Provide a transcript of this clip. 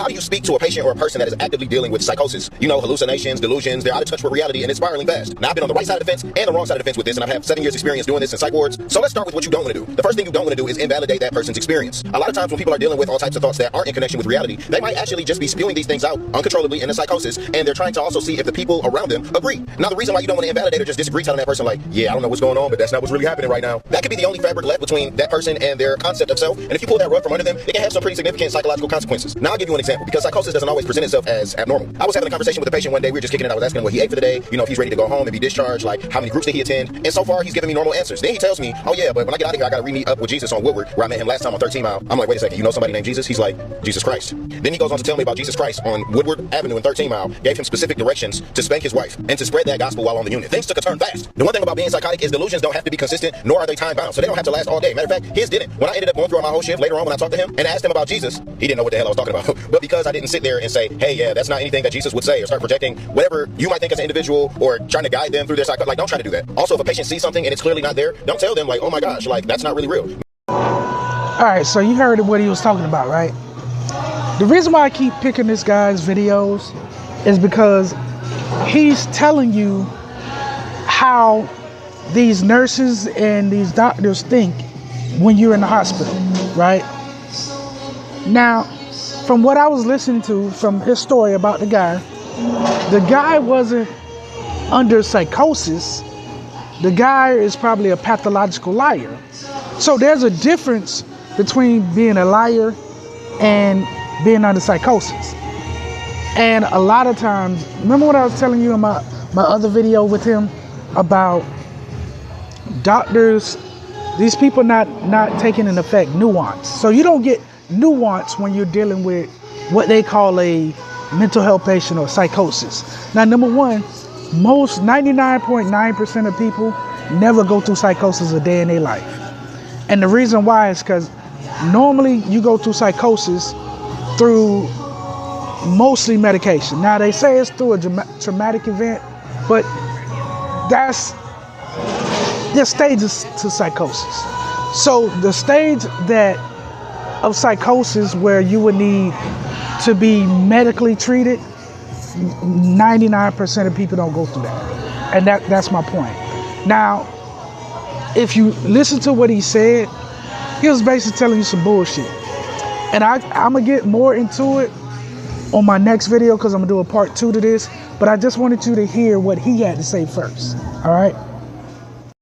How do you speak to a patient or a person that is actively dealing with psychosis? You know, hallucinations, delusions, they're out of touch with reality and it's spiraling fast. Now, I've been on the right side of the fence and the wrong side of the fence with this, and I've had 7 years experience doing this in psych wards. So let's start with what you don't want to do. The first thing you don't want to do is invalidate that person's experience. A lot of times when people are dealing with all types of thoughts that aren't in connection with reality, they might actually just be spewing these things out uncontrollably in a psychosis, and they're trying to also see if the people around them agree. Now, the reason why you don't want to invalidate or just disagree telling that person like, yeah, I don't know what's going on, but that's not what's really happening right now. That could be the only fabric left between that person and their concept of self, and if you pull that rug from under them, it can have some pretty significant psychological consequences. Now, I'll give you an example, because psychosis doesn't always present itself as abnormal. I was having a conversation with a patient one day. We were just kicking it. I was asking him what he ate for the day, you know, if he's ready to go home and be discharged, like how many groups did he attend, and so far he's giving me normal answers. Then he tells me, oh yeah, but when I get out of here, I gotta re-meet up with Jesus on Woodward, where I met him last time on 13 Mile. I'm like, wait a second, you know somebody named Jesus? He's like, Jesus Christ. Then he goes on to tell me about Jesus Christ on Woodward Avenue in 13 Mile, gave him specific directions to spank his wife and to spread that gospel while on the unit. Things took a turn fast. The one thing about being psychotic is delusions don't have to be consistent, nor are they time bound, so they don't have to last all day. Matter of fact, his didn't. When I ended up going throughout my whole shift later on, when I talked to him and asked him about Jesus, he didn't know what the hell I was talking about. But because I didn't sit there and say, hey, yeah, that's not anything that Jesus would say, or start projecting whatever you might think as an individual or trying to guide them through their psychosis, like, don't try to do that. Also, if a patient sees something and it's clearly not there, don't tell them like, oh my gosh, like that's not really real. All right, so you heard what he was talking about, right? The reason why I keep picking this guy's videos is because he's telling you how these nurses and these doctors think when you're in the hospital, right? Now, from what I was listening to from his story about the guy wasn't under psychosis. The guy is probably a pathological liar. So there's a difference between being a liar and being under psychosis. And a lot of times, remember what I was telling you in my other video with him about doctors, these people not taking into effect nuance. So you don't get nuance when you're dealing with what they call a mental health patient or psychosis. Now, number one, most 99.9% of people never go through psychosis a day in their life. And the reason why is because normally you go through psychosis through mostly medication. Now, they say it's through a traumatic event, but there's stages to psychosis. So the stage of psychosis where you would need to be medically treated, 99% of people don't go through that. And that's my point. Now, if you listen to what he said, he was basically telling you some bullshit. And I'm going to get more into it on my next video because I'm going to do a part 2 to this. But I just wanted you to hear what he had to say first. All right?